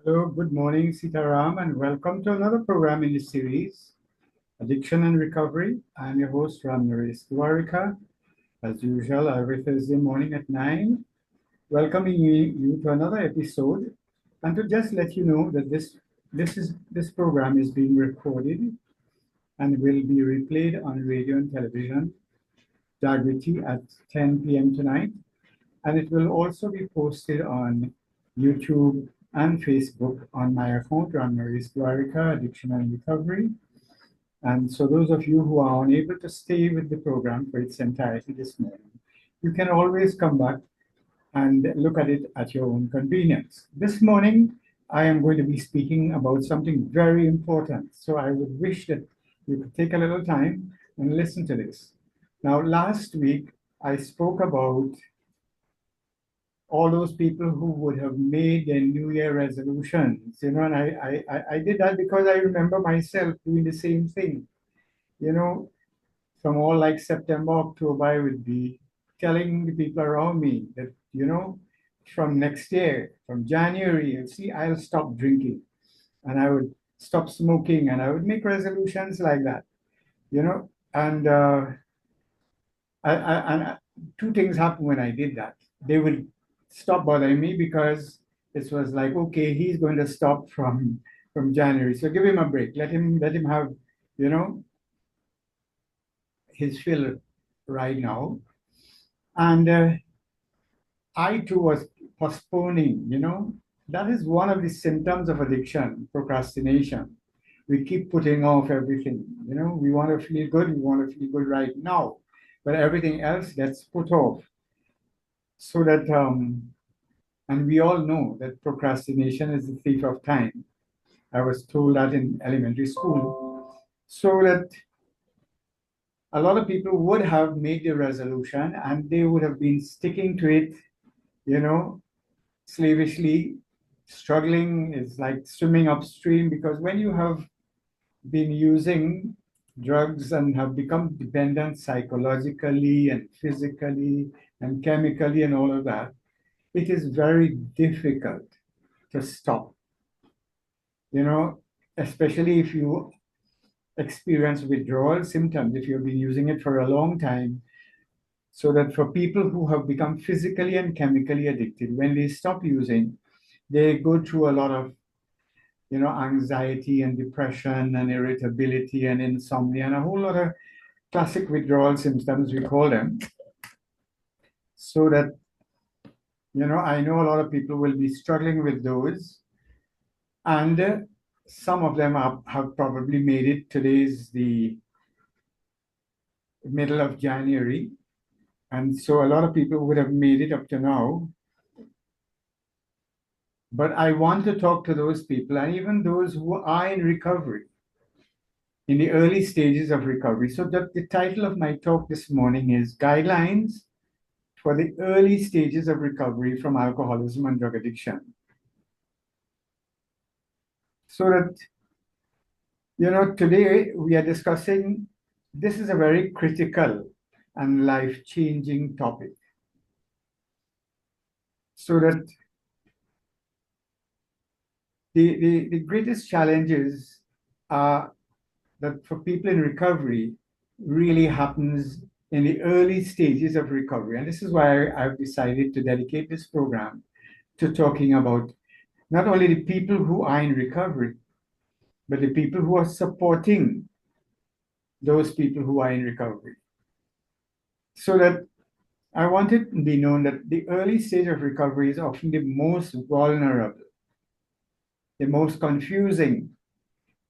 Hello, good morning, Sitaram, and welcome to another program in the series, Addiction and Recovery. I'm your host, Ram Naresh Dwarika, as usual, every Thursday morning at 9, welcoming you to another episode. And to just let you know that this program is being recorded and will be replayed on radio and television, Jagriti at 10 p.m. tonight. And it will also be posted on YouTube and Facebook on my account, Ram Naresh Dwarika, Addiction and Recovery. And so those of you who are unable to stay with the program for its entirety this morning, you can always come back and look at it at your own convenience. This morning, I am going to be speaking about something very important. So I would wish that you could take a little time and listen to this. Now, last week, I spoke about all those people who would have made their New Year resolutions, and I did that because I remember myself doing the same thing, you know, from all like September, October, I would be telling the people around me that, from next year, from January, you see, I'll stop drinking and I would stop smoking and I would make resolutions like that, and and two things happened when I did that. They would stop bothering me because it was like, okay, he's going to stop from January, so give him a break. Let him have, you know, his fill right now. And I too was postponing. That is one of the symptoms of addiction, procrastination. We keep putting off everything. We want to feel good. We want to feel good right now, but everything else gets put off. So that, and we all know that procrastination is the thief of time. I was told that in elementary school. So that a lot of people would have made the resolution and they would have been sticking to it, you know, slavishly. Struggling is like swimming upstream, because when you have been using drugs and have become dependent psychologically and physically and chemically and all of that, it is very difficult to stop, you know, especially if you experience withdrawal symptoms, if you've been using it for a long time. So that for people who have become physically and chemically addicted, when they stop using, they go through a lot of, anxiety and depression and irritability and insomnia and a whole lot of classic withdrawal symptoms, we call them. So that, I know a lot of people will be struggling with those. And some of them have probably made it. Today's the middle of January. And so a lot of people would have made it up to now. But I want to talk to those people and even those who are in recovery, in the early stages of recovery. So the title of my talk this morning is Guidelines for the Early Stages of Recovery from Alcoholism and Drug Addiction. So that, today we are discussing, this is a very critical and life-changing topic. So that the greatest challenges are that for people in recovery really happens in the early stages of recovery. And this is why I've decided to dedicate this program to talking about not only the people who are in recovery, but the people who are supporting those people who are in recovery. So that I want it to be known that the early stage of recovery is often the most vulnerable, the most confusing,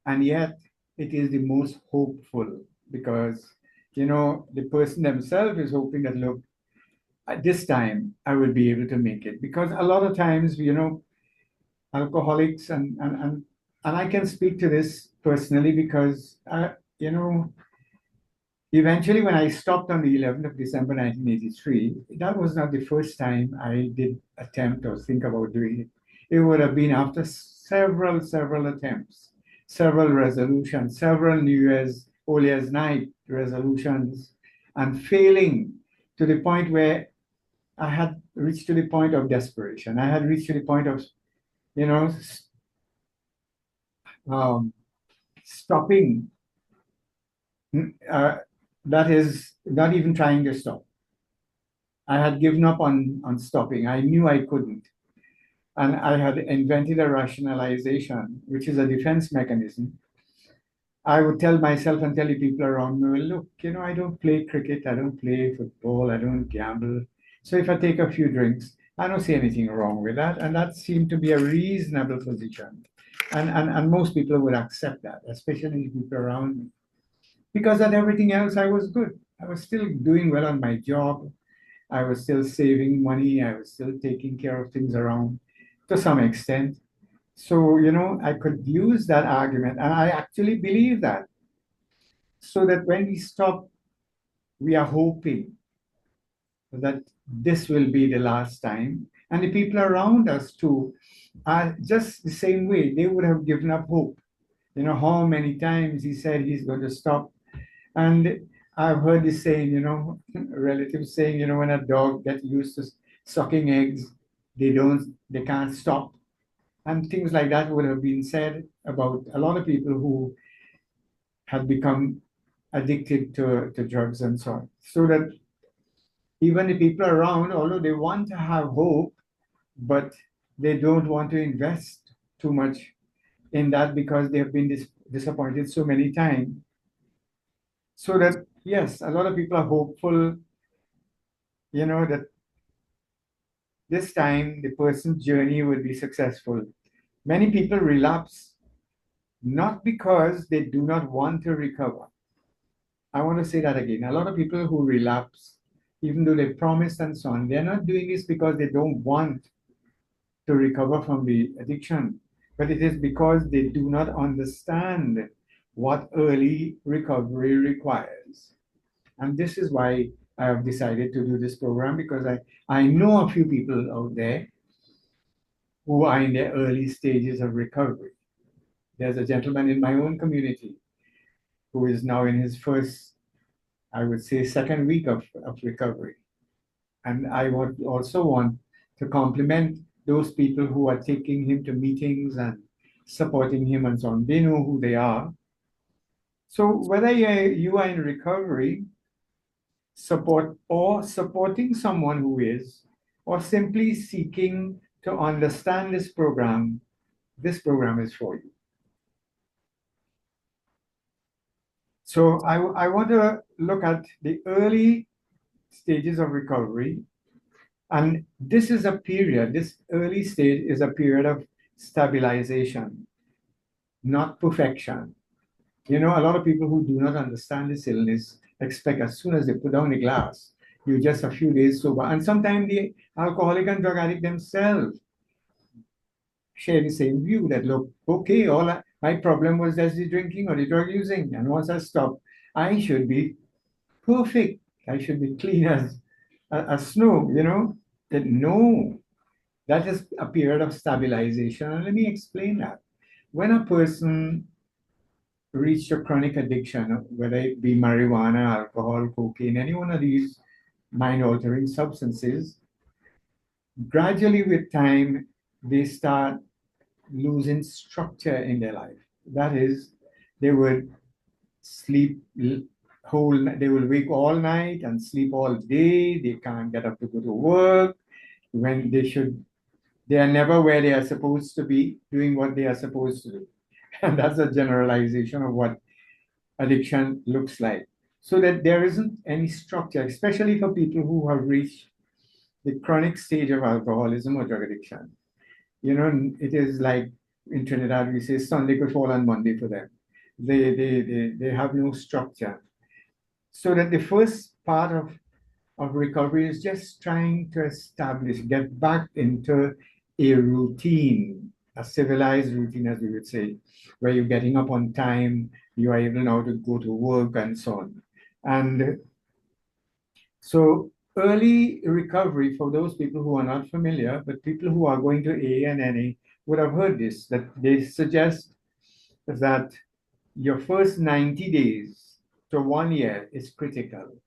and yet it is the most hopeful, because the person themselves is hoping that, look, at this time I will be able to make it. Because a lot of times, alcoholics, and I can speak to this personally, because eventually when I stopped on the 11th of December 1983, that was not the first time I did attempt or think about doing it. It would have been after several attempts, several resolutions, several New Year's, Old Year's night resolutions, and failing to the point where I had reached to the point of desperation. I had reached to the point of, um, stopping, uh, that is not even trying to stop. I had given up on stopping. I knew I couldn't. And I had invented a rationalization, which is a defense mechanism. I would tell myself and tell the people around me, well, look, I don't play cricket, I don't play football, I don't gamble. So if I take a few drinks, I don't see anything wrong with that. And that seemed to be a reasonable position. And most people would accept that, especially the people around me. Because at everything else, I was good. I was still doing well on my job. I was still saving money. I was still taking care of things around to some extent. So, I could use that argument. And I actually believe that. So that when we stop, we are hoping that this will be the last time. And the people around us too are just the same way. They would have given up hope. How many times he said he's going to stop. And I've heard this saying, relatives saying, when a dog gets used to sucking eggs, they can't stop. And things like that would have been said about a lot of people who had become addicted to drugs and so on. So that even the people around, although they want to have hope, but they don't want to invest too much in that because they have been disappointed so many times. So that, yes, a lot of people are hopeful, that this time the person's journey will be successful. Many people relapse not because they do not want to recover. I want to say that again. A lot of people who relapse, even though they promise and so on, they're not doing this because they don't want to recover from the addiction, but it is because they do not understand what early recovery requires. And this is why I have decided to do this program because I know a few people out there who are in their early stages of recovery. There's a gentleman in my own community who is now in his first, I would say, second week of recovery. And I would also want to compliment those people who are taking him to meetings and supporting him and so on. They know who they are. So whether you are in recovery, supporting someone who is, or simply seeking to understand this program is for you. So I want to look at the early stages of recovery. And this early stage is a period of stabilization, not perfection. A lot of people who do not understand this illness expect as soon as they put down the glass, you're just a few days sober. And sometimes the alcoholic and drug addict themselves share the same view that, look, okay, my problem was just the drinking or the drug using. And once I stop, I should be perfect. I should be clean as snow, That no, that is a period of stabilization. And let me explain that. When a person reached a chronic addiction, whether it be marijuana, alcohol, cocaine, any one of these mind altering substances, gradually with time, they start losing structure in their life. That is, they would sleep they will wake all night and sleep all day. They can't get up to go to work when they are never where they are supposed to be doing what they are supposed to do. And that's a generalization of what addiction looks like. So that there isn't any structure, especially for people who have reached the chronic stage of alcoholism or drug addiction. It is like in Trinidad, we say Sunday could fall on Monday for them. They have no structure. So that the first part of recovery is just trying to get back into a routine, a civilized routine, as we would say, where you're getting up on time, you are able now to go to work and so on. And so early recovery for those people who are not familiar, but people who are going to AA and NA would have heard this, that they suggest that your first 90 days to 1 year is critical.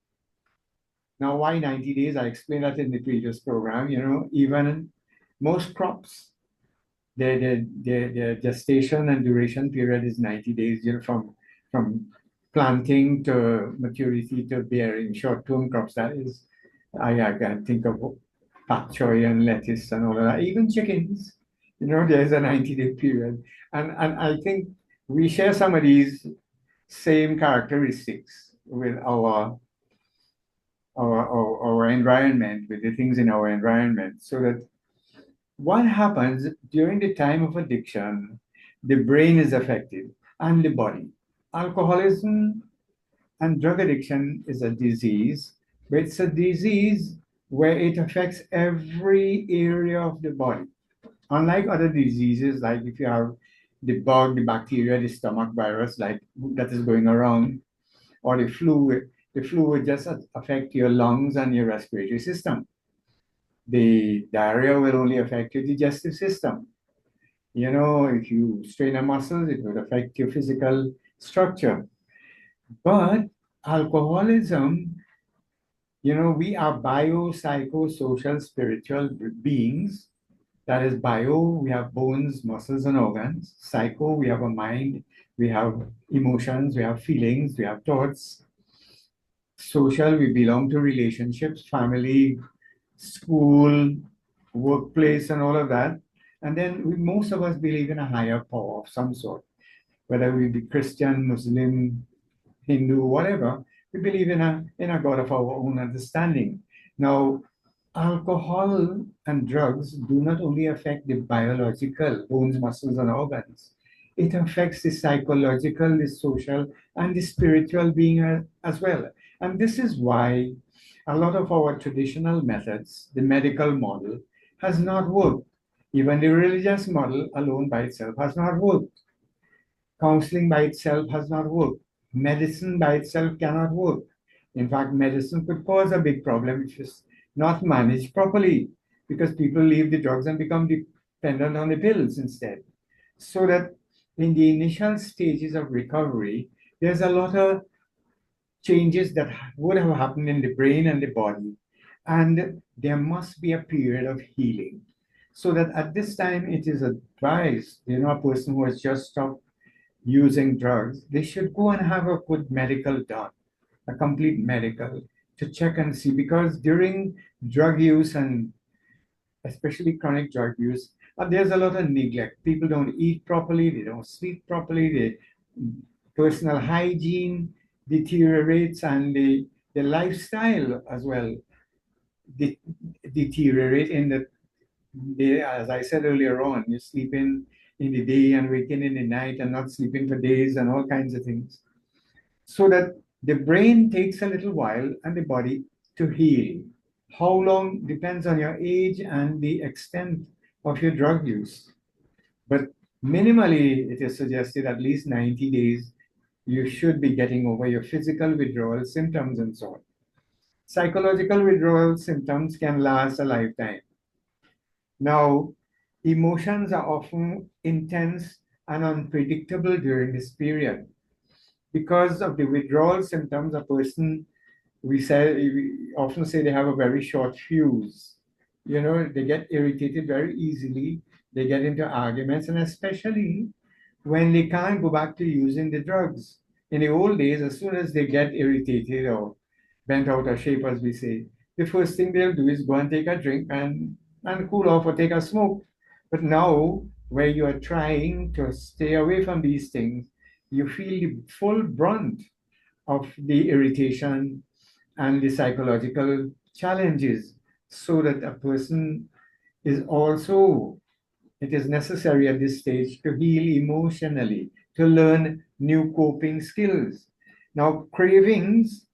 Now, why 90 days? I explained that in the previous program. Even most crops their gestation and duration period is 90 days, from planting to maturity to bearing short-term crops. That is, I can think of pak choy and lettuce and all of that. Even chickens, there's a 90-day period. And I think we share some of these same characteristics with our environment, with the things in our environment, so that what happens during the time of addiction, the brain is affected and the body. Alcoholism and drug addiction is a disease, but it's a disease where it affects every area of the body. Unlike other diseases, like if you have the bug, the bacteria, the stomach virus, like that is going around, or the flu would just affect your lungs and your respiratory system. The diarrhea will only affect your digestive system. If you strain a muscle, it would affect your physical structure. But alcoholism, we are bio, psycho, social, spiritual beings. That is bio, we have bones, muscles, and organs. Psycho, we have a mind, we have emotions, we have feelings, we have thoughts. Social, we belong to relationships, family, school, workplace, and all of that. And then most of us believe in a higher power of some sort, whether we be Christian, Muslim, Hindu, whatever. We believe in a God of our own understanding. Now, alcohol and drugs do not only affect the biological bones, muscles, and organs. It affects the psychological, the social, and the spiritual being as well. And this is why a lot of our traditional methods, the medical model, has not worked. Even the religious model alone by itself has not worked. Counseling by itself has not worked. Medicine by itself cannot work. In fact, medicine could cause a big problem if it's not managed properly, because people leave the drugs and become dependent on the pills instead. So that in the initial stages of recovery, there's a lot of changes that would have happened in the brain and the body. And there must be a period of healing. So that at this time, it is advised, a person who has just stopped using drugs, they should go and have a good medical done, a complete medical, to check and see. Because during drug use, and especially chronic drug use, there's a lot of neglect. People don't eat properly, they don't sleep properly, personal hygiene deteriorates, and the lifestyle as well deteriorate in as I said earlier on, you're sleeping in the day and waking in the night and not sleeping for days and all kinds of things. So that the brain takes a little while and the body to heal. How long depends on your age and the extent of your drug use. But minimally, it is suggested at least 90 days, you should be getting over your physical withdrawal symptoms and so on. Psychological withdrawal symptoms can last a lifetime. Now, emotions are often intense and unpredictable during this period. Because of the withdrawal symptoms, a person, we often say they have a very short fuse. They get irritated very easily, they get into arguments, and especially when they can't go back to using the drugs. In the old days, as soon as they get irritated or bent out of shape, as we say, the first thing they'll do is go and take a drink and cool off or take a smoke. But now, where you are trying to stay away from these things, you feel the full brunt of the irritation and the psychological challenges, so that a person is also, it is necessary at this stage to heal emotionally, to learn new coping skills. Now, cravings,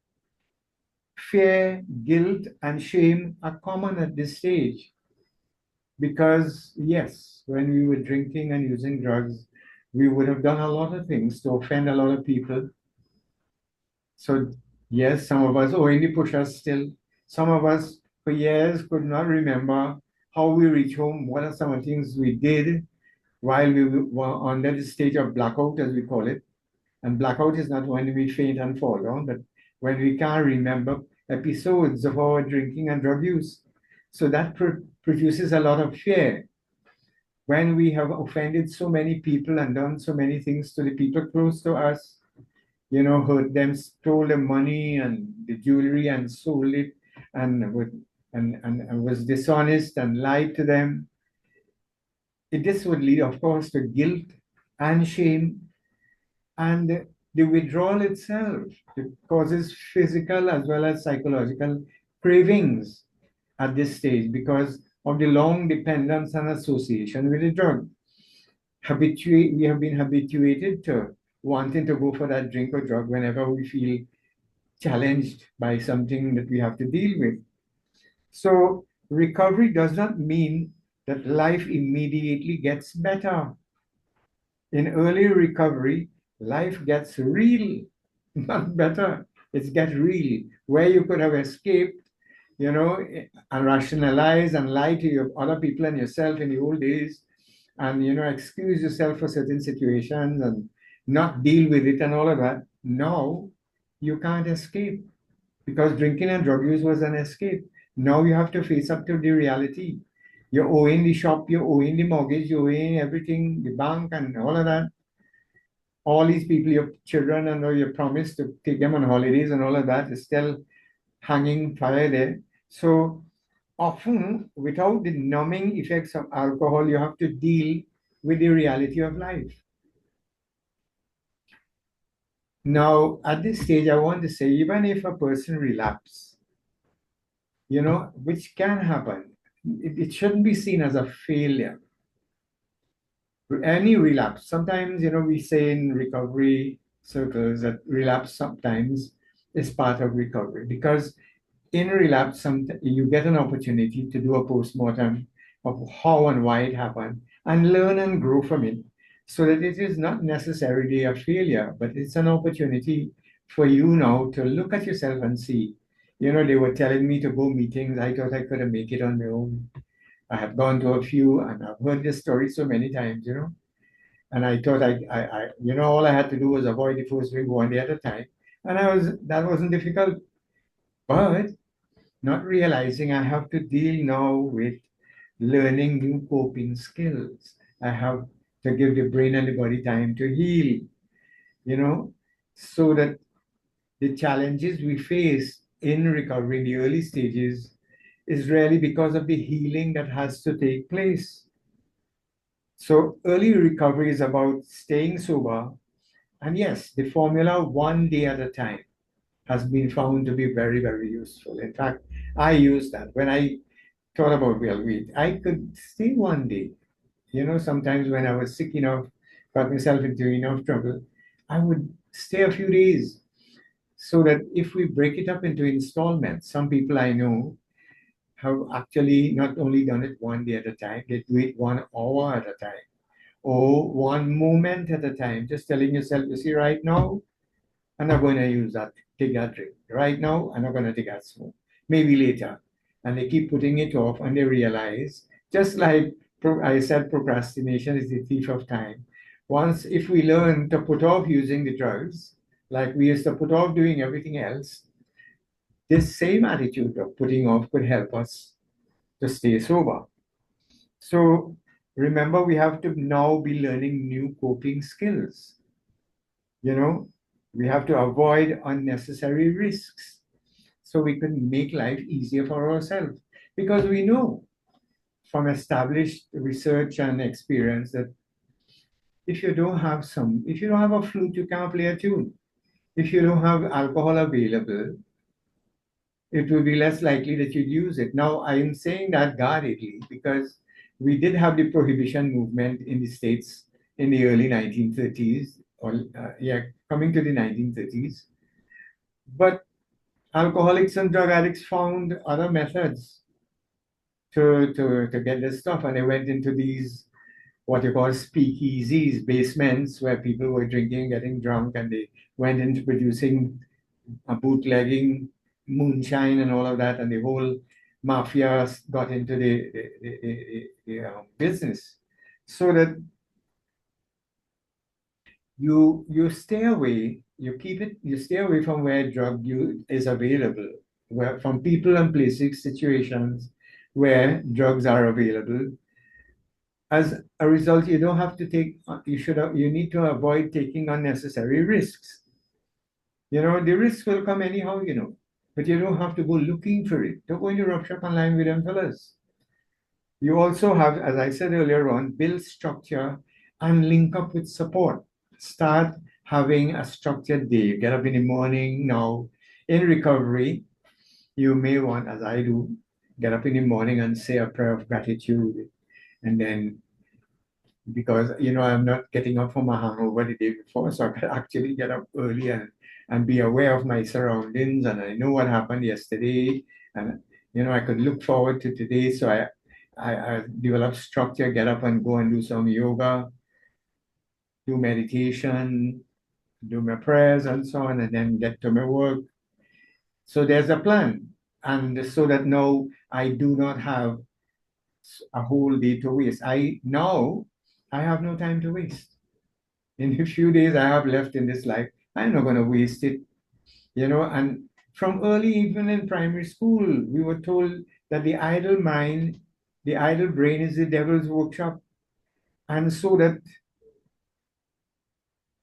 fear, guilt, and shame are common at this stage. Because, yes, when we were drinking and using drugs, we would have done a lot of things to offend a lot of people. So, yes, some of us only push us still. Some of us, for years, could not remember how we reach home. What are some of the things we did while we were under the stage of blackout, as we call it? And blackout is not when we faint and fall down, but when we can't remember episodes of our drinking and drug use. So that produces a lot of fear. when we have offended so many people and done so many things to the people close to us, hurt them, stole the money and the jewelry and sold it and was dishonest and lied to them. This would lead, of course, to guilt and shame, and the withdrawal itself. It causes physical as well as psychological cravings at this stage because of the long dependence and association with the drug. We have been habituated to wanting to go for that drink or drug whenever we feel challenged by something that we have to deal with. So recovery does not mean that life immediately gets better. In early recovery, life gets real, not better. It gets real. Where you could have escaped, and rationalize and lie to your other people and yourself in the old days, and excuse yourself for certain situations and not deal with it and all of that. Now you can't escape because drinking and drug use was an escape. Now you have to face up to the reality. You're owing the shop, you're owing the mortgage, you're owing everything, the bank, and all of that. All these people, your children, and your promise to take them on holidays and all of that is still hanging fire there. So often, without the numbing effects of alcohol, you have to deal with the reality of life. Now, at this stage, I want to say, even if a person relapses, which can happen, it shouldn't be seen as a failure. Any relapse, sometimes, we say in recovery circles that relapse sometimes is part of recovery because in relapse, you get an opportunity to do a postmortem of how and why it happened and learn and grow from it so that it is not necessarily a failure, but it's an opportunity for you now to look at yourself and see. They were telling me to go meetings. I thought I couldn't make it on my own. I have gone to a few and I've heard this story so many times, and I thought all I had to do was avoid the first drink one day at a time. And that wasn't difficult. But not realizing I have to deal now with learning new coping skills. I have to give the brain and the body time to heal, so that the challenges we face in recovery in the early stages is really because of the healing that has to take place. So early recovery is about staying sober. And yes, the formula one day at a time has been found to be very, very useful. In fact, I use that when I thought about, well, wait, I could stay one day. Sometimes when I was sick enough, got myself into enough trouble, I would stay a few days so that if we break it up into installments, some people I know have actually not only done it one day at a time, they do it 1 hour at a time or one moment at a time, just telling yourself, you see, right now, I'm not going to use that, take that drink. Right now, I'm not going to take that smoke. Maybe later. And they keep putting it off and they realize, just like I said, procrastination is the thief of time. If we learn to put off using the drugs, like we used to put off doing everything else, this same attitude of putting off could help us to stay sober. So remember, we have to now be learning new coping skills. We have to avoid unnecessary risks so we can make life easier for ourselves. Because we know from established research and experience that if you don't have a flute, you can't play a tune. If you don't have alcohol available, it will be less likely that you'd use it. Now, I am saying that guardedly because we did have the prohibition movement in the States in the early 1930s, coming to the 1930s. But alcoholics and drug addicts found other methods to get this stuff, and they went into these what you call speakeasies, basements where people were drinking, getting drunk, and they went into producing bootlegging moonshine and all of that, and the whole mafia got into the business, so that you stay away, you stay away from where drug use is available, where from people and places, situations where drugs are available, As a result, you don't have to take, you need to avoid taking unnecessary risks. The risks will come anyhow, but you don't have to go looking for it. Don't go into rough shop online with them fellas. You also have, as I said earlier on, build structure and link up with support. Start having a structured day. Get up in the morning now. In recovery, you may want, as I do, get up in the morning and say a prayer of gratitude. And then, because, I'm not getting up from a hangover the day before, so I can actually get up early and be aware of my surroundings. And I know what happened yesterday. And, I could look forward to today. So I develop structure, get up and go and do some yoga, do meditation, do my prayers and so on, and then get to my work. So there's a plan. And so that now I do not have a whole day to waste. I have no time to waste. In the few days I have left in this life, I'm not going to waste it, and from early, even in primary school, we were told that the idle mind, the idle brain is the devil's workshop. And so that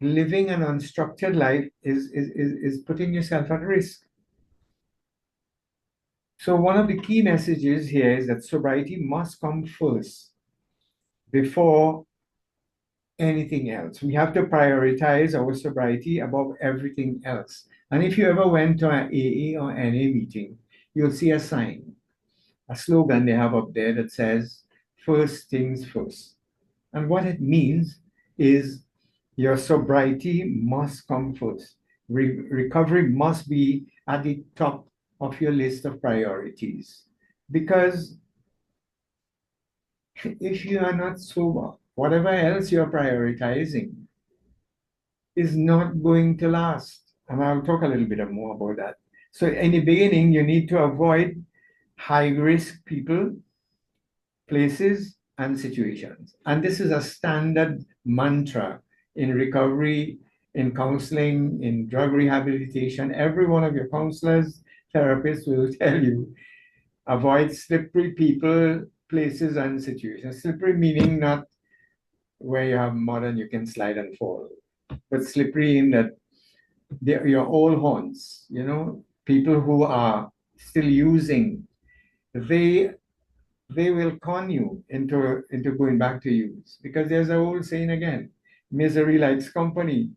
living an unstructured life is putting yourself at risk. So one of the key messages here is that sobriety must come first before anything else. We have to prioritize our sobriety above everything else. And if you ever went to an AA or NA meeting, you'll see a sign, a slogan they have up there that says, first things first. And what it means is your sobriety must come first. Recovery must be at the top of your list of priorities. Because if you are not sober, whatever else you're prioritizing is not going to last. And I'll talk a little bit more about that. So in the beginning, you need to avoid high-risk people, places, and situations. And this is a standard mantra in recovery, in counseling, in drug rehabilitation. Every one of your counselors, therapists will tell you, avoid slippery people, places, and situations. Slippery meaning not where you have mud and you can slide and fall, but slippery in that they're your old haunts, people who are still using, they will con you into going back to use, because there's an old saying again, misery likes company,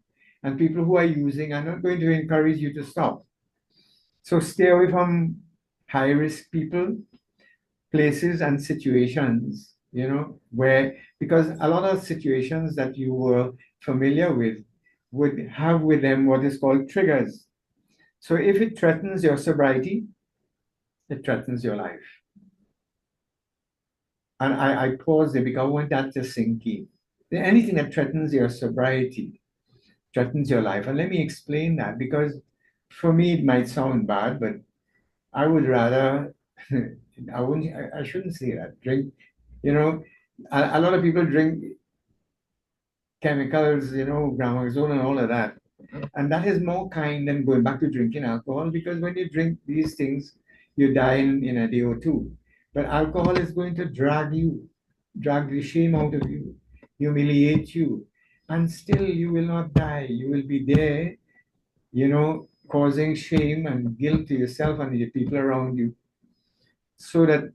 and people who are using are not going to encourage you to stop. So stay away from high risk people, places, and situations, where, because a lot of situations that you were familiar with would have with them what is called triggers. So if it threatens your sobriety, it threatens your life. And I pause there because I want that to sink in. Anything that threatens your sobriety threatens your life. And let me explain that, because for me it might sound bad, but I would rather I shouldn't say that. Drink, a lot of people drink chemicals, Gramoxone and all of that. And that is more kind than going back to drinking alcohol, because when you drink these things, you die in a day or two. But alcohol is going to drag the shame out of you, humiliate you, and still you will not die. You will be there, causing shame and guilt to yourself and the people around you. So that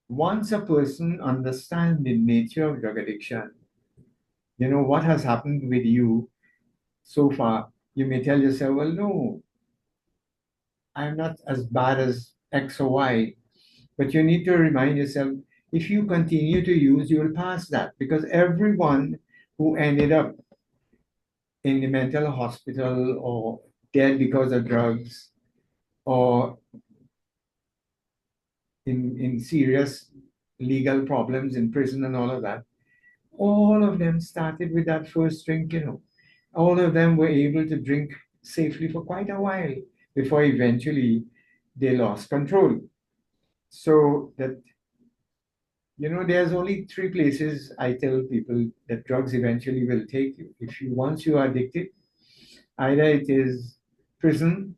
once a person understands the nature of drug addiction, what has happened with you so far, you may tell yourself, well, no, I'm not as bad as X or Y. But you need to remind yourself, if you continue to use, you will pass that, because everyone who ended up in the mental hospital or dead because of drugs or in serious legal problems in prison and all of that, all of them started with that first drink, All of them were able to drink safely for quite a while before eventually they lost control. So that, there's only three places I tell people that drugs eventually will take you. Once you are addicted, either it is prison,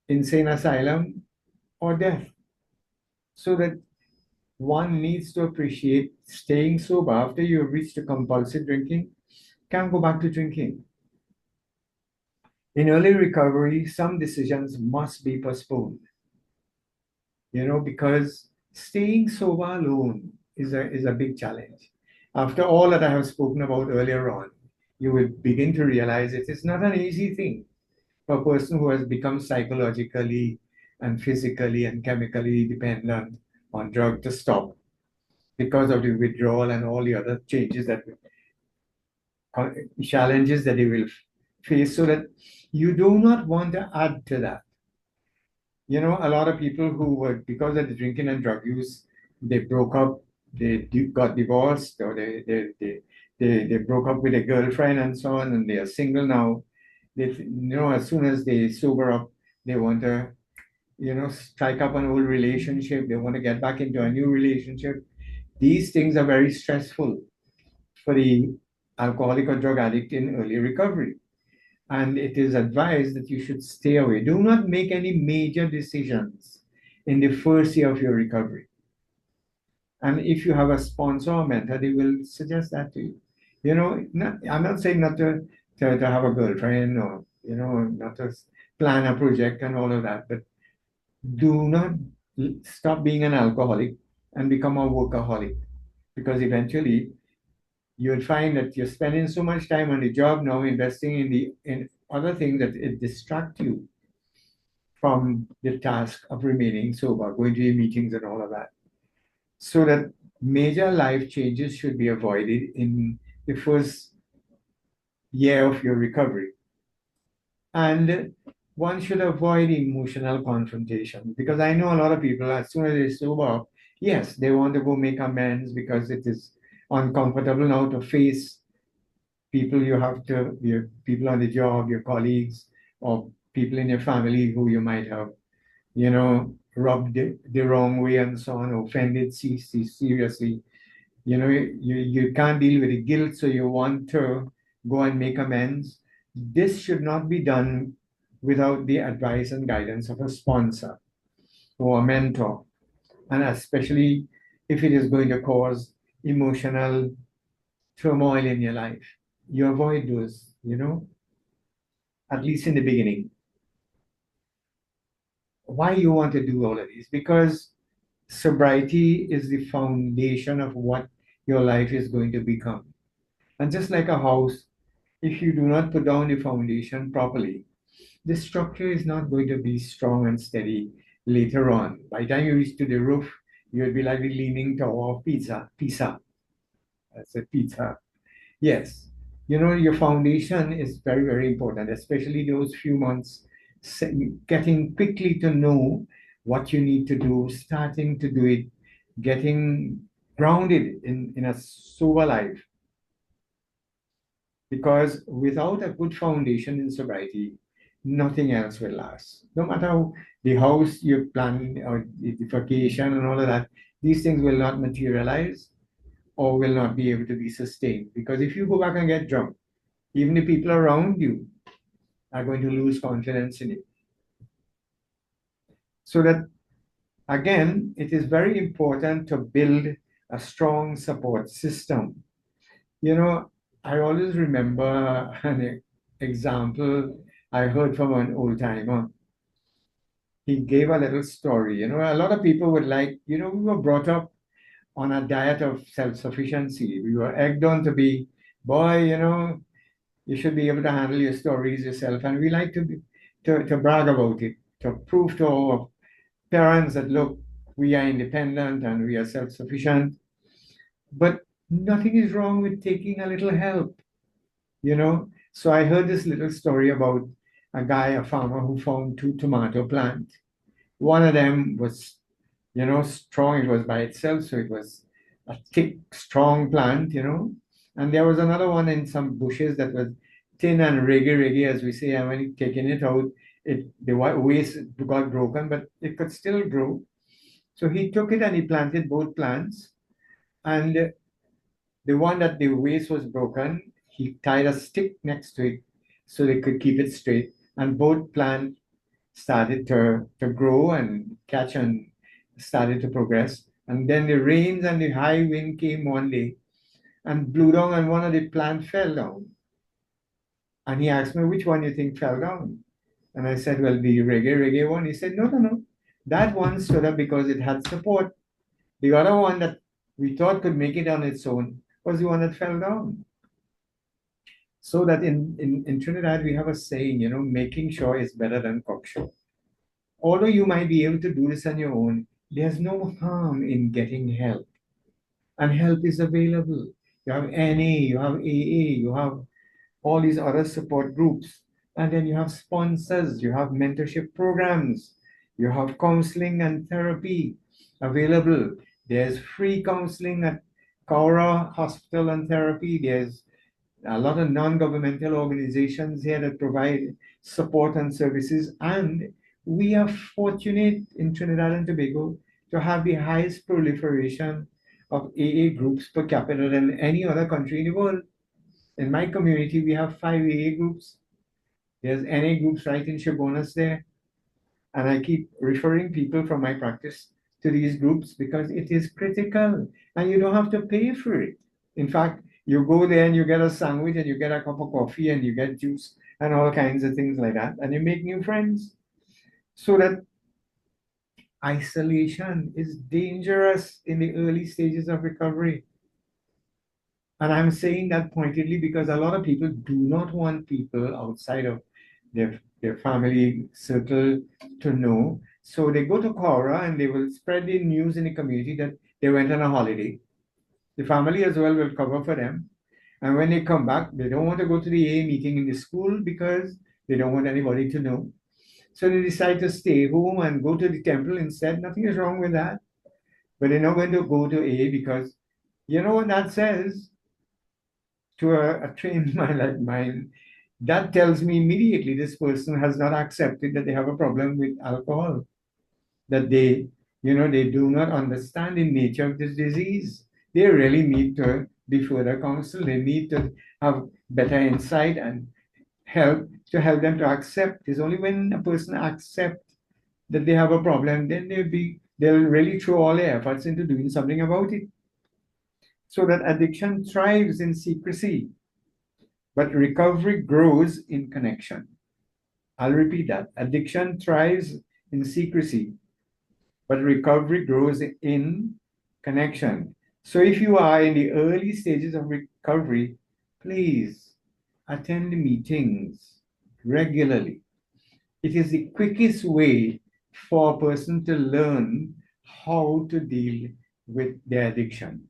insane asylum, or death. So that one needs to appreciate staying sober after you've reached a compulsive drinking, can't go back to drinking. In early recovery, some decisions must be postponed, because staying sober alone is a big challenge. After all that I have spoken about earlier on, you will begin to realize it is not an easy thing for a person who has become psychologically and physically and chemically dependent on drug to stop because of the withdrawal and all the other challenges that they will face, so that you do not want to add to that. A lot of people who were, because of the drinking and drug use, they broke up, got divorced, or they broke up with a girlfriend and so on, and they are single now. As soon as they sober up, they want to, strike up an old relationship. They want to get back into a new relationship. These things are very stressful for the alcoholic or drug addict in early recovery. And it is advised that you should stay away. Do not make any major decisions in the first year of your recovery. And if you have a sponsor or mentor, they will suggest that to you. I'm not saying not to have a girlfriend, or, not to plan a project and all of that, but do not stop being an alcoholic and become a workaholic, because eventually you'll find that you're spending so much time on the job now, investing in other things, that it distracts you from the task of remaining sober, going to your meetings and all of that. So that major life changes should be avoided in the first year of your recovery. And one should avoid emotional confrontation, because I know a lot of people, as soon as they sober up, yes, they want to go make amends because it is uncomfortable now to face people your people on the job, your colleagues, or people in your family who you might have, rubbed the wrong way and so on, offended seriously. You can't deal with the guilt, so you want to go and make amends. This should not be done without the advice and guidance of a sponsor or a mentor, and especially if it is going to cause emotional turmoil in your life. You avoid those, at least in the beginning. Why you want to do all of these? Because sobriety is the foundation of what your life is going to become. And just like a house, if you do not put down the foundation properly, the structure is not going to be strong and steady later on. By the time you reach to the roof, you'll be like the leaning tower of Pisa. That's a pizza. Yes. Your foundation is very, very important, especially those few months, getting quickly to know what you need to do, starting to do it, getting grounded in a sober life. Because without a good foundation in sobriety, nothing else will last. No matter the house you plan or the vacation and all of that, these things will not materialize or will not be able to be sustained. Because if you go back and get drunk, even the people around you are going to lose confidence in it. So that, again, it is very important to build a strong support system. I always remember an example I heard from an old timer. He gave a little story. A lot of people would like, we were brought up on a diet of self-sufficiency. We were egged on to be, boy, you should be able to handle your stories yourself. And we like to brag about it, to prove to our parents that, look, we are independent and we are self-sufficient. But nothing is wrong with taking a little help, So I heard this little story about a farmer who found two tomato plants. One of them was, strong. It was by itself, so it was a thick, strong plant, And there was another one in some bushes that was thin and reggy, as we say. And when he taking it out, the waist got broken, but it could still grow. So he took it and he planted both plants. And the one that the waist was broken, he tied a stick next to it so they could keep it straight. And both plants started to grow and catch and started to progress. And then the rains and the high wind came one day and blew down, and one of the plants fell down. And he asked me, which one you think fell down? And I said, well, the reggae one. He said, no, no, no. That one stood up because it had support. The other one that we thought could make it on its own was the one that fell down. So that in Trinidad, we have a saying, making sure is better than cocksure. Although you might be able to do this on your own, there's no harm in getting help. And help is available. You have NA, you have AA, you have all these other support groups. And then you have sponsors, you have mentorship programs, you have counseling and therapy available. There's free counseling at Kaura Hospital and Therapy. There's a lot of non-governmental organizations here that provide support and services. And we are fortunate in Trinidad and Tobago to have the highest proliferation of AA groups per capita than any other country in the world. In my community, we have 5 AA groups. There's NA groups right in Chabonas there. And I keep referring people from my practice to these groups because it is critical and you don't have to pay for it. In fact, you go there and you get a sandwich and you get a cup of coffee and you get juice and all kinds of things like that. And you make new friends. So that isolation is dangerous in the early stages of recovery. And I'm saying that pointedly because a lot of people do not want people outside of their family circle to know. So they go to Quora and they will spread the news in the community that they went on a holiday. The family as well will cover for them. And when they come back, they don't want to go to the AA meeting in the school because they don't want anybody to know. So they decide to stay home and go to the temple instead. Nothing is wrong with that. But they're not going to go to AA because you know what that says to a trained mind like mine? That tells me immediately this person has not accepted that they have a problem with alcohol, that they do not understand the nature of this disease. They really need to be further counseled. They need to have better insight and help to help them to accept. It's only when a person accepts that they have a problem, then they'll really throw all their efforts into doing something about it. So that addiction thrives in secrecy, but recovery grows in connection. I'll repeat that. Addiction thrives in secrecy, but recovery grows in connection. So if you are in the early stages of recovery, please attend meetings regularly. It is the quickest way for a person to learn how to deal with their addiction.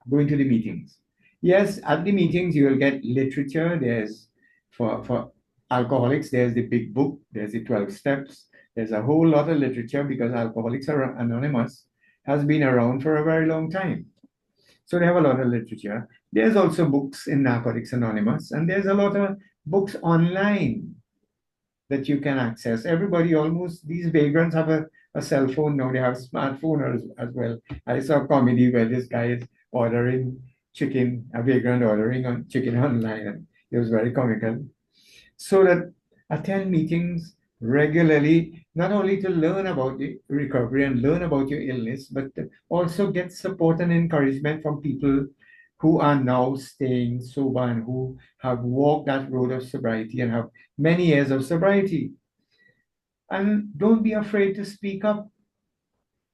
Going to the meetings. Yes, at the meetings you will get literature. There's for alcoholics, there's the big book, there's the 12 steps. There's a whole lot of literature because Alcoholics Anonymous has been around for a very long time. So they have a lot of literature. There's also books in Narcotics Anonymous, and there's a lot of books online that you can access. Everybody, almost these vagrants have a cell phone now. They have smartphone as well. I saw a comedy where this guy is ordering chicken, a vagrant ordering on chicken online, and it was very comical. So that attend meetings regularly, not only to learn about the recovery and learn about your illness, but to also get support and encouragement from people who are now staying sober and who have walked that road of sobriety and have many years of sobriety. And don't be afraid to speak up,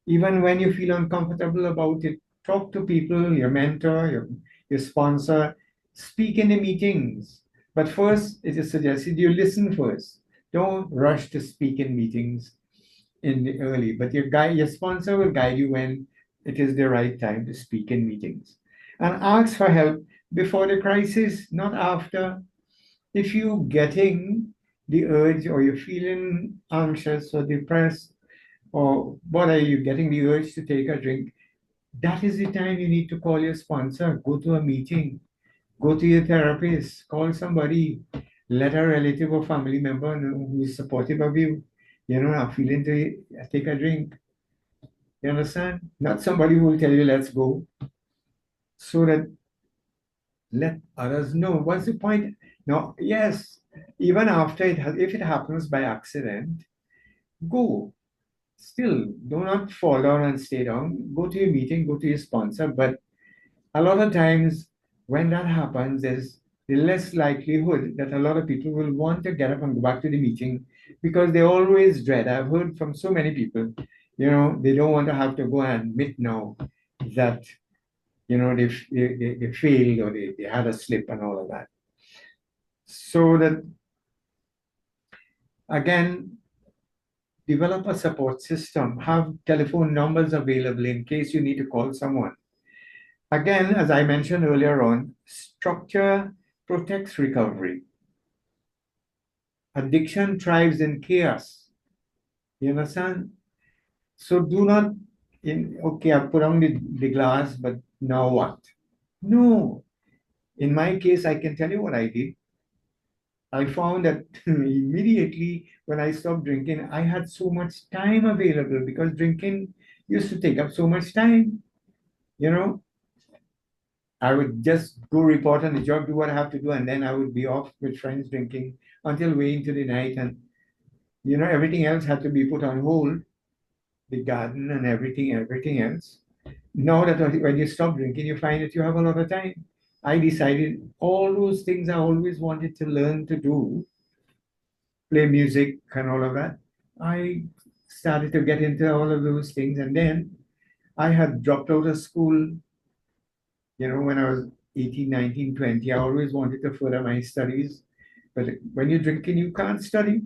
even when you feel uncomfortable about it. Talk to people, your mentor, your sponsor. Speak in the meetings. But first, it is suggested you listen first. Don't rush to speak in meetings in the early, but your sponsor will guide you when it is the right time to speak in meetings. And ask for help before the crisis, not after. If you're getting the urge or you're feeling anxious or depressed, or what are you getting the urge to take a drink, that is the time you need to call your sponsor, go to a meeting, go to your therapist, call somebody, let a relative or family member know who is supportive of you. I'm feeling to take a drink. You understand? Not somebody who will tell you, let's go. So that let others know. What's the point? No, yes, even after if it happens by accident, go. still do not fall down and stay down. Go to your meeting, go to your sponsor. But a lot of times when that happens, there's less likelihood that a lot of people will want to get up and go back to the meeting because they always dread. I've heard from so many people, they don't want to have to go and admit now that, they failed or they had a slip and all of that. So that, again, develop a support system, have telephone numbers available in case you need to call someone. Again, as I mentioned earlier on, structure protects recovery. Addiction thrives in chaos. You understand? So do not, okay, I put on the glass, but now what? No. In my case, I can tell you what I did. I found that immediately when I stopped drinking, I had so much time available because drinking used to take up so much time. You know, I would just go report on the job, do what I have to do, and then I would be off with friends drinking until way into the night. And, everything else had to be put on hold, the garden and everything else. Now that when you stop drinking, you find that you have a lot of time. I decided all those things I always wanted to learn to do, play music and all of that. I started to get into all of those things. And then I had dropped out of school, when I was 18, 19, 20. I always wanted to further my studies. But when you're drinking, you can't study.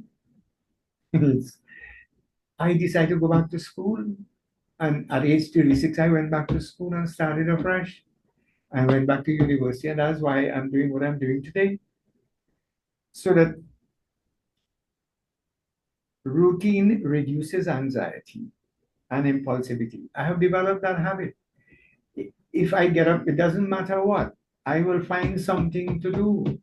I decided to go back to school. And at age 36, I went back to school and started afresh. I went back to university, and that's why I'm doing what I'm doing today. So that routine reduces anxiety and impulsivity. I have developed that habit. If I get up, it doesn't matter what, I will find something to do.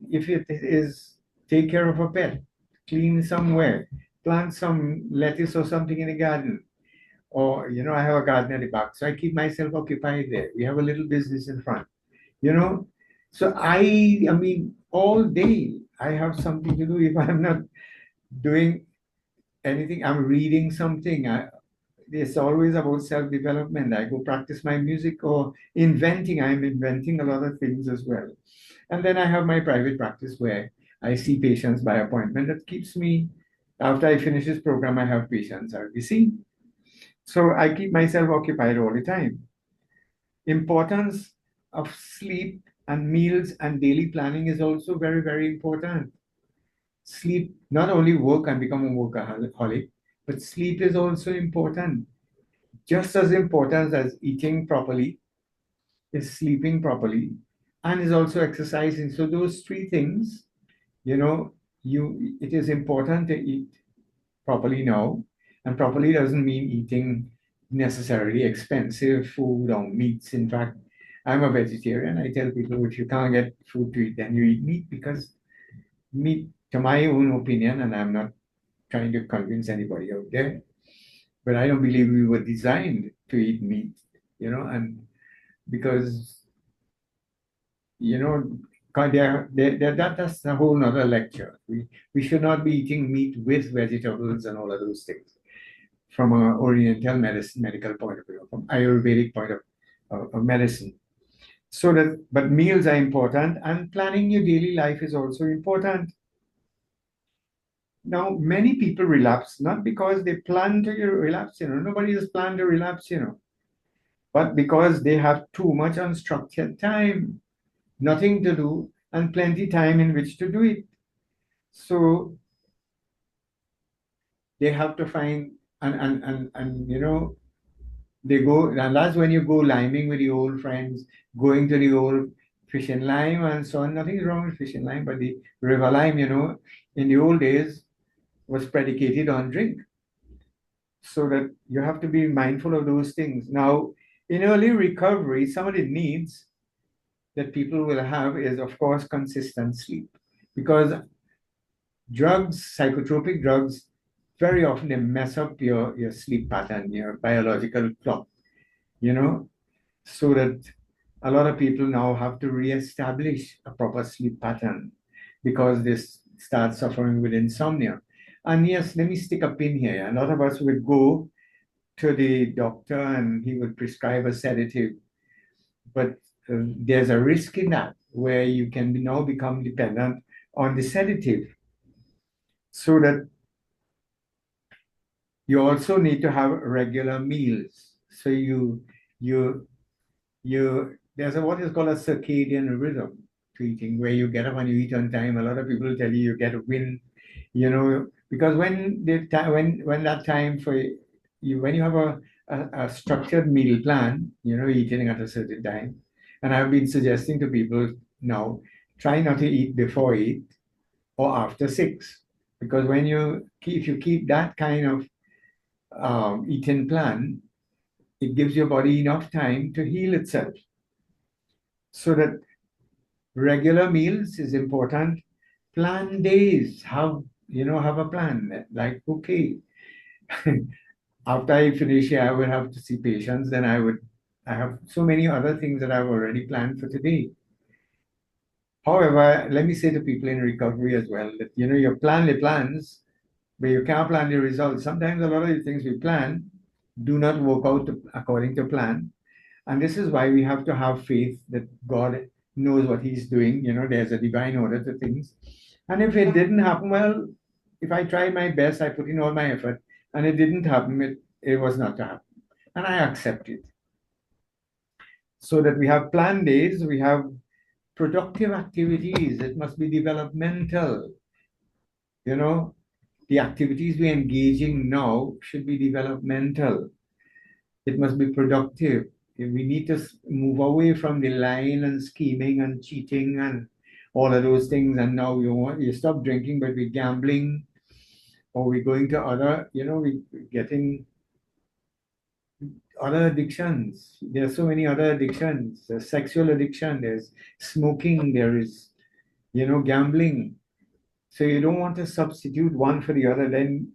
If it is take care of a pet, clean somewhere, plant some lettuce or something in the garden, or I have a garden at the back, so I keep myself occupied there. We have a little business in front, you know. So I mean, all day I have something to do. If I'm not doing anything, I'm reading something. It's always about self-development. I go practice my music or inventing. I'm inventing a lot of things as well. And then I have my private practice where I see patients by appointment. That keeps me, after I finish this program, I have patients I'll be seeing. So I keep myself occupied all the time. Importance of sleep and meals and daily planning is also very, very important. Sleep, not only work and become a workaholic, but sleep is also important. Just as important as eating properly is sleeping properly and is also exercising. So those three things, it is important to eat properly now. And properly doesn't mean eating necessarily expensive food or meats. In fact, I'm a vegetarian. I tell people if you can't get food to eat, then you eat meat because meat, to my own opinion, and I'm not trying to convince anybody out there, but I don't believe we were designed to eat meat, and because, you know, that's a whole nother lecture. We should not be eating meat with vegetables and all of those things from an Oriental medicine, medical point of view, from Ayurvedic point of medicine. So that, but meals are important, and planning your daily life is also important. Now, many people relapse not because they plan to relapse, nobody has planned to relapse, but because they have too much unstructured time, nothing to do, and plenty time in which to do it. So they have to find, and they go, and that's when you go liming with the old friends, going to the old fishing lime and so on. Nothing wrong with fishing lime, but the river lime, in the old days was predicated on drink. So that you have to be mindful of those things. Now, in early recovery, some of the needs that people will have is, of course, consistent sleep. Because drugs, psychotropic drugs, very often they mess up your sleep pattern, your biological clock, so that a lot of people now have to reestablish a proper sleep pattern because they start suffering with insomnia. And yes, let me stick a pin here. A lot of us would go to the doctor and he would prescribe a sedative, but there's a risk in that where you can now become dependent on the sedative. So that you also need to have regular meals. So you there's what is called a circadian rhythm to eating, where you get up and you eat on time. A lot of people tell you get a win, because when that time for you, when you have a structured meal plan, eating at a certain time. And I've been suggesting to people now, try not to eat before 8 or after 6, because if you keep that kind of eating plan, it gives your body enough time to heal itself. So that regular meals is important. Plan days. Have a plan. Like, okay, after I finish here, I will have to see patients. Then I have so many other things that I've already planned for today. However, let me say to people in recovery as well that, you plan the plans, but you can't plan the results. Sometimes a lot of the things we plan do not work out according to plan. And this is why we have to have faith that God knows what He's doing. There's a divine order to things. And if it didn't happen, well, if I tried my best, I put in all my effort, and it didn't happen, it was not to happen. And I accept it. So that we have planned days, we have productive activities. It must be developmental. The activities we're engaging now should be developmental. It must be productive. We need to move away from the lying and scheming and cheating and all of those things. And now you stop drinking, but we're gambling, or we're going to other, we're getting other addictions. There's so many other addictions. There's sexual addiction, there's smoking, there is, gambling. So you don't want to substitute one for the other. Then,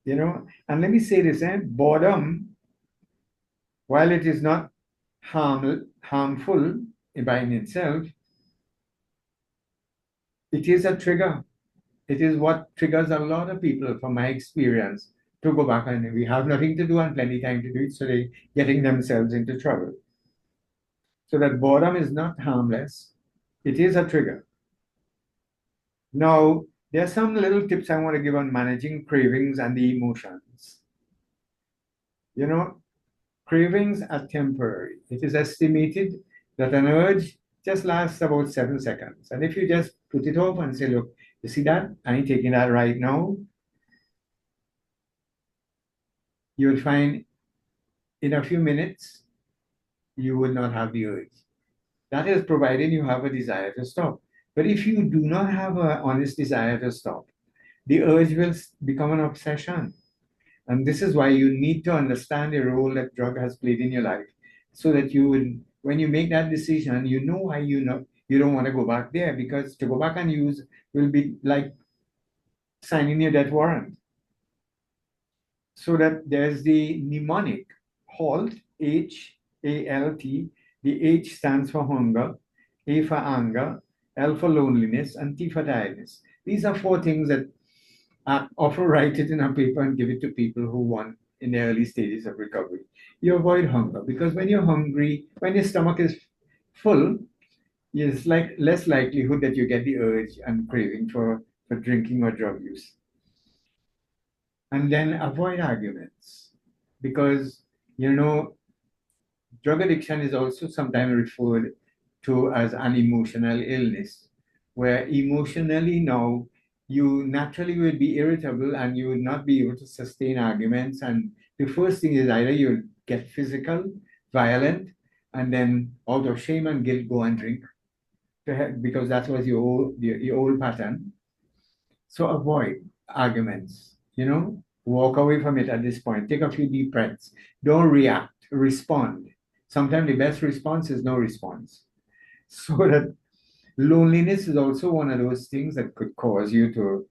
and let me say this, boredom, while it is not harmful by in itself, it is a trigger. It is what triggers a lot of people, from my experience, to go back, and we have nothing to do and plenty time to do it, so they're getting themselves into trouble. So that boredom is not harmless. It is a trigger. Now, there are some little tips I want to give on managing cravings and the emotions. Cravings are temporary. It is estimated that an urge just lasts about 7 seconds. And if you just put it off and say, look, you see that? I ain't taking that right now. You'll find in a few minutes, you will not have the urge. That is provided you have a desire to stop. But if you do not have an honest desire to stop, the urge will become an obsession. And this is why you need to understand the role that drug has played in your life, so that when you make that decision, you know why you don't want to go back there, because to go back and use will be like signing your death warrant. So that there's the mnemonic HALT, HALT. The H stands for hunger, A for anger, L for loneliness, and T for tiredness. These are 4 things that I often write it in a paper and give it to people who want in the early stages of recovery. You avoid hunger, because when you're hungry, when your stomach is full, it's like less likelihood that you get the urge and craving for drinking or drug use. And then avoid arguments, because drug addiction is also sometimes referred to as an emotional illness, where emotionally now you naturally will be irritable and you will not be able to sustain arguments. And the first thing is either you'll get physical, violent, and then out of shame and guilt go and drink, because that was your old pattern. So avoid arguments, walk away from it at this point. Take a few deep breaths. Don't react, respond. Sometimes the best response is no response. So that loneliness is also one of those things that could cause you to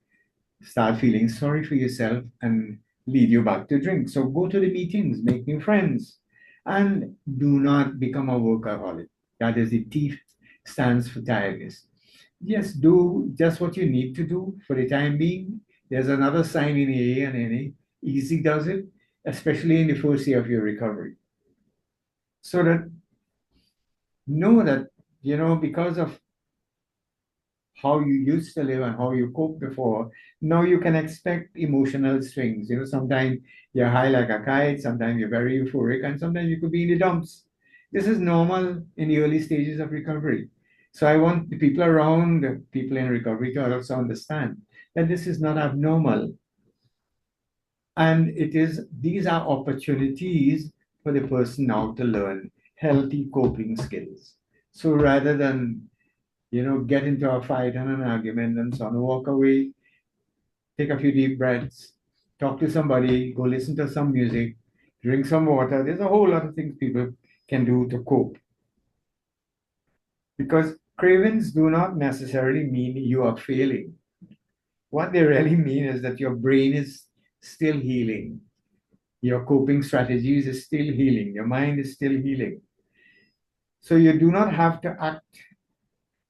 start feeling sorry for yourself and lead you back to drink. So go to the meetings, make new friends, and do not become a workaholic. That is, the T stands for tiredness. Just do just what you need to do for the time being. There's another sign in AA and NA. Easy does it, especially in the first year of your recovery. So that know that, because of how you used to live and how you coped before, now you can expect emotional swings. Sometimes you're high like a kite, sometimes you're very euphoric, and sometimes you could be in the dumps. This is normal in the early stages of recovery. So I want the people around the people in recovery to also understand that this is not abnormal. And these are opportunities for the person now to learn healthy coping skills. So rather than get into a fight and an argument and so on, walk away, take a few deep breaths, talk to somebody, go listen to some music, drink some water. There's a whole lot of things people can do to cope. Because cravings do not necessarily mean you are failing. What they really mean is that your brain is still healing. Your coping strategies is still healing. Your mind is still healing. So you do not have to act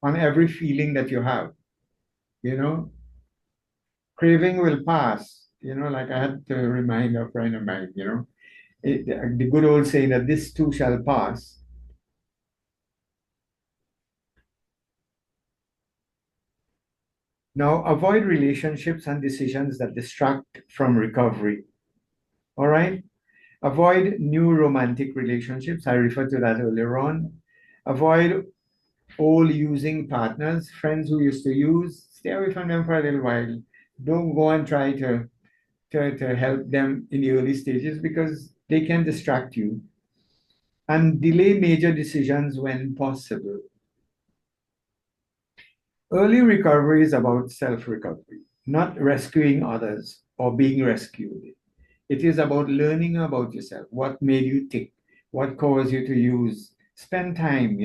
on every feeling that you have. You know, craving will pass. Like I had to remind a friend of mine, the good old saying that this too shall pass. Now, avoid relationships and decisions that distract from recovery. All right? Avoid new romantic relationships. I referred to that earlier on. Avoid old using partners, friends who used to use. Stay away from them for a little while. Don't go and try to help them in the early stages because they can distract you. And delay major decisions when possible. Early recovery is about self recovery, not rescuing others or being rescued. It is about learning about yourself, what made you tick, what caused you to use. Spend time,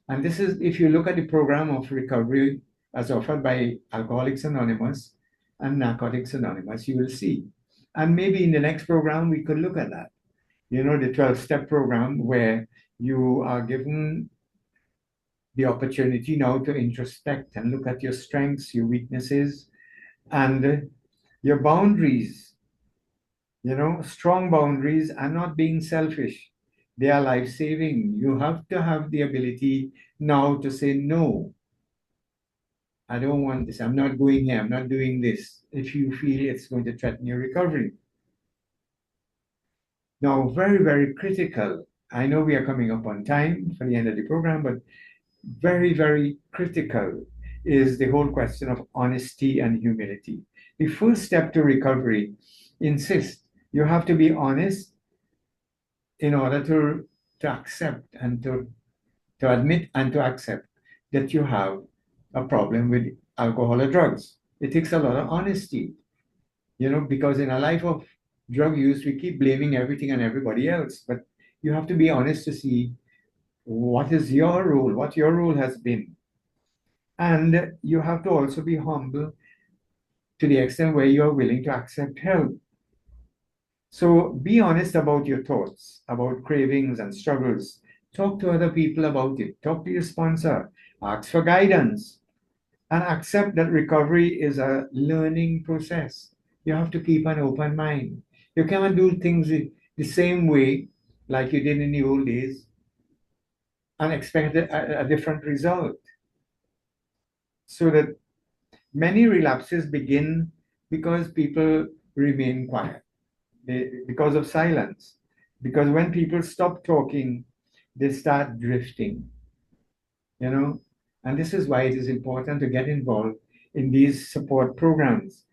And this is, if you look at the program of recovery as offered by Alcoholics Anonymous and Narcotics Anonymous, you will see. And maybe in the next program, we could look at that. The 12-step program where you are given the opportunity now to introspect and look at your strengths, your weaknesses, and your boundaries. Strong boundaries are not being selfish. They are life-saving. You have to have the ability now to say, no, I don't want this. I'm not going here. I'm not doing this. If you feel it's going to threaten your recovery. Now, very, very critical. I know we are coming up on time for the end of the program, but very, very critical is the whole question of honesty and humility. The first step to recovery, insist you have to be honest in order to accept and to admit and to accept that you have a problem with alcohol or drugs. It takes a lot of honesty, because in a life of drug use, we keep blaming everything and everybody else. But you have to be honest to see what is your role, what your role has been. And you have to also be humble to the extent where you're willing to accept help. So be honest about your thoughts, about cravings and struggles. Talk to other people about it. Talk to your sponsor. Ask for guidance. And accept that recovery is a learning process. You have to keep an open mind. You cannot do things the same way like you did in the old days and expect a different result. So that many relapses begin because people remain quiet, because of silence. Because when people stop talking, they start drifting, you know. And this is why it is important to get involved in these support programs.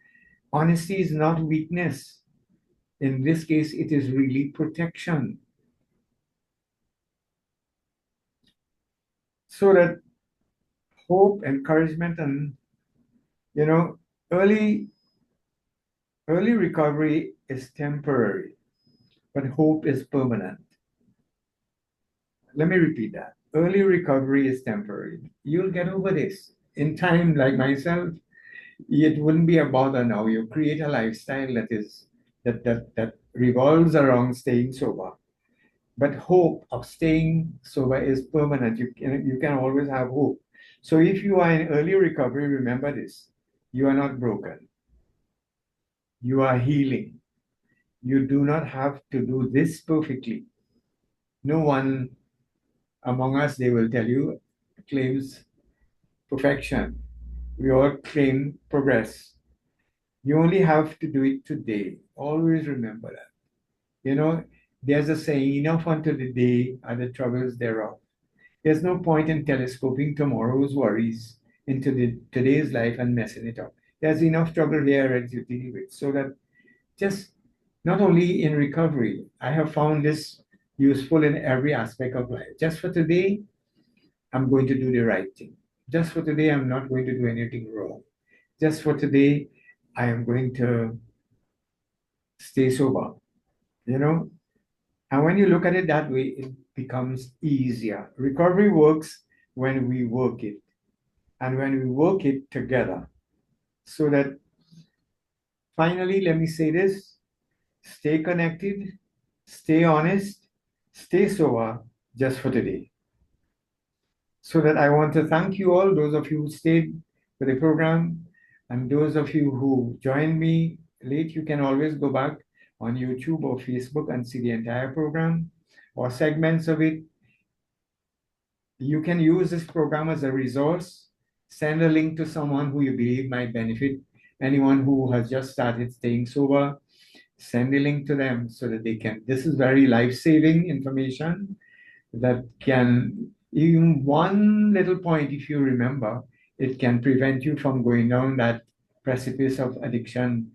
Honesty is not weakness. In this case, it is really protection. So that hope, encouragement, and you know, early early recovery is temporary, but hope is permanent. Let me repeat that. Early recovery is temporary. You'll get over this. In time, like myself, it wouldn't be a bother now. You create a lifestyle that revolves around staying sober. But hope of staying sober is permanent. You can always have hope. So if you are in early recovery, remember this: you are not broken. You are healing. You do not have to do this perfectly. No one among us, they will tell you, claims perfection. We all claim progress. You only have to do it today. Always remember that. You know, there's a saying, enough unto the day are the troubles thereof. There's no point in telescoping tomorrow's worries into today's life and messing it up. There's enough trouble here already to deal with. So that just not only in recovery, I have found this useful in every aspect of life. Just for today, I'm going to do the right thing. Just for today, I'm not going to do anything wrong. Just for today, I am going to stay sober, you know? And when you look at it that way, it becomes easier. Recovery works when we work it and when we work it together. So that finally, let me say this, stay connected, stay honest, stay sober just for today. So that I want to thank you all, those of you who stayed for the program, and those of you who joined me late. You can always go back on YouTube or Facebook and see the entire program or segments of it. You can use this program as a resource. Send a link to someone who you believe might benefit. Anyone who has just started staying sober, send a link to them so that they can. This is very life-saving information that can, even one little point, if you remember, it can prevent you from going down that precipice of addiction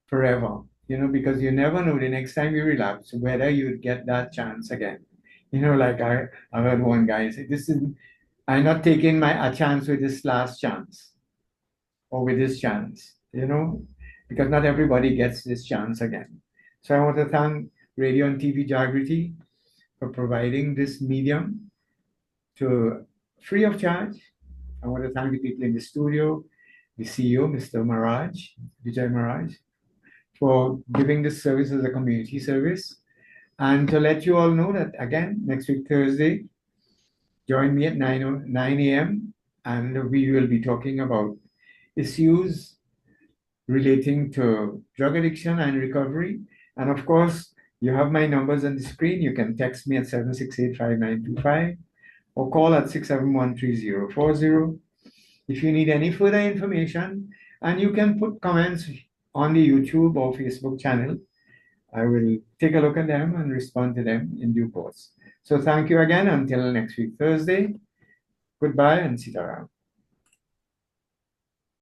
forever. Because you never know the next time you relapse whether you'd get that chance again. Like I heard one guy say, I'm not taking a chance with this last chance or with this chance, because not everybody gets this chance again. So I want to thank Radio and TV Jagriti for providing this medium to free of charge. I want to thank the people in the studio, the CEO, Mr. Maraj, Vijay Maraj, for giving this service as a community service. And to let you all know that, again, next week, Thursday, join me at 9 a.m. and we will be talking about issues relating to drug addiction and recovery. And of course, you have my numbers on the screen. You can text me at 768-5925 or call at 671-3040 if you need any further information. And you can put comments on the YouTube or Facebook channel. I will take a look at them and respond to them in due course. So thank you again. Until next week, Thursday. Goodbye and sitaram.